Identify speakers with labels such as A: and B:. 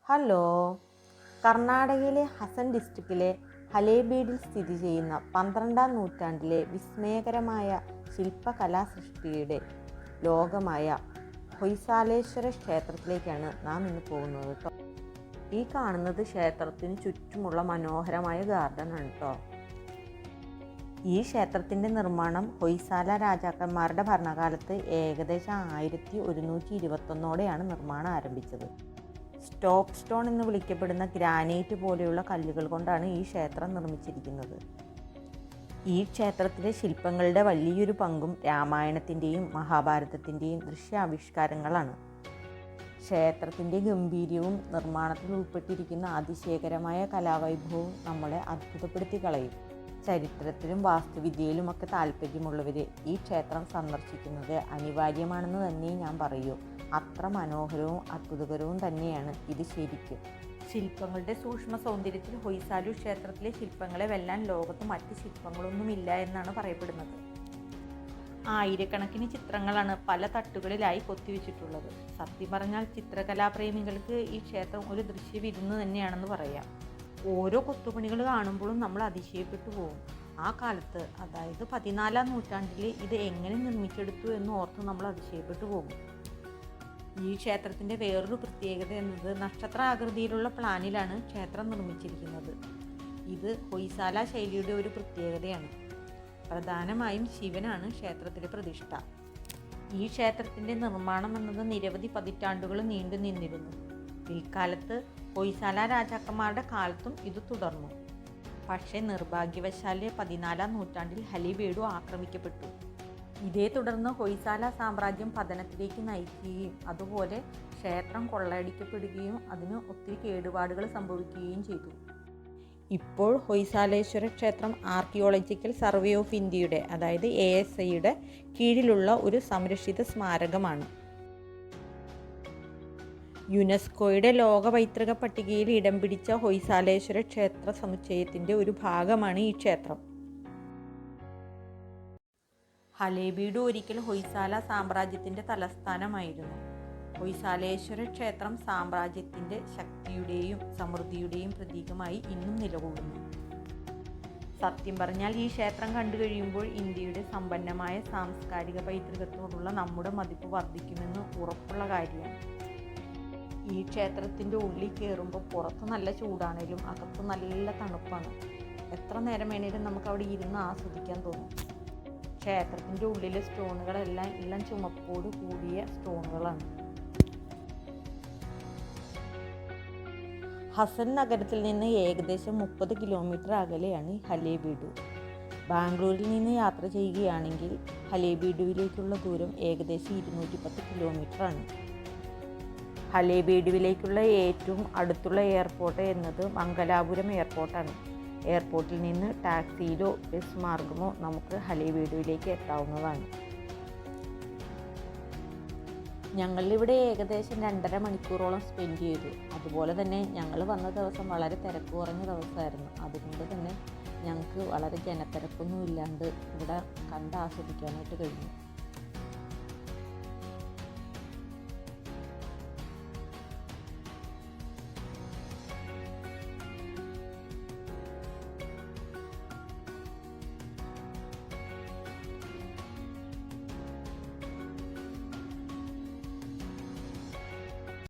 A: Hello. കർണാടകയിലെ ഹസൻ ഡിസ്ട്രിക്റ്റിലെ ഹലേബീഡിൽ സ്ഥിതി ചെയ്യുന്ന 12-ാം നൂറ്റാണ്ടിലെ വിസ്മയകരമായ ശില്പകലാസൃഷ്ടിയുടെ ലോകമായ ഹൊയ്സാലേശ്വര ക്ഷേത്രത്തിലേക്കാണ് നാം ഇന്ന് പോകുന്നത് കേട്ടോ. ഈ കാണുന്നത് ക്ഷേത്രത്തിന് ചുറ്റുമുള്ള മനോഹരമായ ഗാർഡനാണ് കേട്ടോ. ഈ ക്ഷേത്രത്തിൻ്റെ നിർമ്മാണം ഹൊയ്സാല രാജാക്കന്മാരുടെ ഭരണകാലത്ത് ഏകദേശം 1121 നിർമ്മാണം ആരംഭിച്ചത്. സ്റ്റോപ്പ് സ്റ്റോൺ എന്ന് വിളിക്കപ്പെടുന്ന ഗ്രാനൈറ്റ് പോലെയുള്ള കല്ലുകൾ കൊണ്ടാണ് ഈ ക്ഷേത്രം നിർമ്മിച്ചിരിക്കുന്നത്. ഈ ക്ഷേത്രത്തിലെ ശില്പങ്ങളുടെ വലിയൊരു പങ്കും രാമായണത്തിൻ്റെയും മഹാഭാരതത്തിൻ്റെയും ദൃശ്യാവിഷ്കാരങ്ങളാണ്. ക്ഷേത്രത്തിൻ്റെ ഗംഭീര്യവും നിർമ്മാണത്തിൽ ഉൾപ്പെട്ടിരിക്കുന്ന അതിശയകരമായ കലാവൈഭവവും നമ്മളെ അത്ഭുതപ്പെടുത്തി കളയും. ചരിത്രത്തിലും വാസ്തുവിദ്യയിലുമൊക്കെ താല്പര്യമുള്ളവർ ഈ ക്ഷേത്രം സന്ദർശിക്കുന്നത് അനിവാര്യമാണെന്ന് തന്നെ ഞാൻ പറയൂ. അത്ര മനോഹരവും അത്ഭുതകരവും തന്നെയാണ് ഇത് ശരിക്കും. ശില്പങ്ങളുടെ സൂക്ഷ്മ സൗന്ദര്യത്തിൽ ഹൊയ്സാലു ക്ഷേത്രത്തിലെ ശില്പങ്ങളെ വെല്ലാൻ ലോകത്ത് മറ്റ് ശില്പങ്ങളൊന്നുമില്ല എന്നാണ് പറയപ്പെടുന്നത്. ആയിരക്കണക്കിന് ചിത്രങ്ങളാണ് പല തട്ടുകളിലായി കൊത്തിവെച്ചിട്ടുള്ളത്. സത്യം പറഞ്ഞാൽ ചിത്രകലാപ്രേമികൾക്ക് ഈ ക്ഷേത്രം ഒരു ദൃശ്യവിരുന്ന് തന്നെയാണെന്ന് പറയാം. ഓരോ കൊത്തുപണികൾ കാണുമ്പോഴും നമ്മൾ അതിശയപ്പെട്ടു പോകും. ആ കാലത്ത്, അതായത് 14-ാം നൂറ്റാണ്ടിൽ ഇത് എങ്ങനെ നിർമ്മിച്ചെടുത്തു എന്ന് ഓർത്ത് നമ്മൾ അതിശയപ്പെട്ടു പോകും. ഈ ക്ഷേത്രത്തിൻ്റെ വേറൊരു പ്രത്യേകത എന്നത് നക്ഷത്ര ആകൃതിയിലുള്ള പ്ലാനിലാണ് ക്ഷേത്രം നിർമ്മിച്ചിരിക്കുന്നത്. ഇത് ഹൊയ്സാല ശൈലിയുടെ ഒരു പ്രത്യേകതയാണ്. പ്രധാനമായും ശിവനാണ് ക്ഷേത്രത്തിലെ പ്രതിഷ്ഠ. ഈ ക്ഷേത്രത്തിൻ്റെ നിർമ്മാണം എന്നത് നിരവധി പതിറ്റാണ്ടുകൾ നീണ്ടു നിന്നിരുന്നു. പിൽക്കാലത്ത് ഹൊയ്സാല രാജാക്കന്മാരുടെ കാലത്തും ഇത് തുടർന്നു. പക്ഷേ നിർഭാഗ്യവശാൽ 14-ാം നൂറ്റാണ്ടിൽ ഹലേബീഡു ആക്രമിക്കപ്പെട്ടു. ഇതേ തുടർന്ന് ഹൊയ്സാല സാമ്രാജ്യം പതനത്തിലേക്ക് നയിക്കുകയും അതുപോലെ ക്ഷേത്രം കൊള്ളയടിക്കപ്പെടുകയും അതിന് ഒത്തിരി കേടുപാടുകൾ സംഭവിക്കുകയും ചെയ്തു. ഇപ്പോൾ ഹൊയ്സാലേശ്വര ക്ഷേത്രം ആർക്കിയോളജിക്കൽ സർവേ ഓഫ് ഇന്ത്യയുടെ, അതായത് ASIയുടെ കീഴിലുള്ള ഒരു സംരക്ഷിത സ്മാരകമാണ്. യുനെസ്കോയുടെ ലോക പൈതൃക പട്ടികയിൽ ഇടം പിടിച്ച ഹൊയ്സാലേശ്വര ക്ഷേത്ര സമുച്ചയത്തിൻ്റെ ഒരു ഭാഗമാണ് ഈ ക്ഷേത്രം. ഹലേബീഡു ഒരിക്കൽ ഹൊയ്സാല സാമ്രാജ്യത്തിൻ്റെ തലസ്ഥാനമായിരുന്നു. ഹൊയ്സാലേശ്വര ക്ഷേത്രം സാമ്രാജ്യത്തിൻ്റെ ശക്തിയുടെയും സമൃദ്ധിയുടെയും പ്രതീകമായി ഇന്നും നിലകൊള്ളുന്നു. സത്യം പറഞ്ഞാൽ ഈ ക്ഷേത്രം കണ്ടു കഴിയുമ്പോൾ ഇന്ത്യയുടെ സമ്പന്നമായ സാംസ്കാരിക പൈതൃകത്തോടുള്ള നമ്മുടെ മതിപ്പ് വർദ്ധിക്കുമെന്ന് ഉറപ്പുള്ള കാര്യമാണ്. ഈ ക്ഷേത്രത്തിൻ്റെ ഉള്ളിൽ കയറുമ്പോൾ പുറത്ത് നല്ല ചൂടാണേലും അകത്ത് നല്ല തണുപ്പാണ്. എത്ര നേരം വേണേലും നമുക്ക് അവിടെ ഇരുന്ന് ആസ്വദിക്കാൻ തോന്നും. ക്ഷേത്രത്തിൻ്റെ ഉള്ളിലെ സ്റ്റോണുകളെല്ലാം ഇളം ചുമപ്പോട് കൂടിയ സ്റ്റോണുകളാണ്. ഹസൻ നഗരത്തിൽ നിന്ന് ഏകദേശം 30 കിലോമീറ്റർ അകലെയാണ് ഹലേബീഡു. ബാംഗ്ലൂരിൽ നിന്ന് യാത്ര ചെയ്യുകയാണെങ്കിൽ ഹലേബീഡുവിലേക്കുള്ള ദൂരം ഏകദേശം 210 കിലോമീറ്ററാണ്. ഹലേബീഡുവിലേക്കുള്ള ഏറ്റവും അടുത്തുള്ള എയർപോർട്ട് എന്നത് മംഗലാപുരം എയർപോർട്ടാണ്. എയർപോർട്ടിൽ നിന്ന് ടാക്സിയിലോ ബസ് മാർഗമോ നമുക്ക് ഹലേബീഡുവിലേക്ക് എത്താവുന്നതാണ്. ഞങ്ങളിവിടെ ഏകദേശം 2.5 മണിക്കൂറോളം സ്പെൻഡ് ചെയ്തു. അതുപോലെ തന്നെ ഞങ്ങൾ വന്ന ദിവസം വളരെ തിരക്ക് കുറഞ്ഞ ദിവസമായിരുന്നു. അതുകൊണ്ട് തന്നെ ഞങ്ങൾക്ക് വളരെ ജനത്തിരക്കൊന്നും ഇല്ലാണ്ട് ഇവിടെ കണ്ട് ആസ്വദിക്കാനായിട്ട് കഴിഞ്ഞു.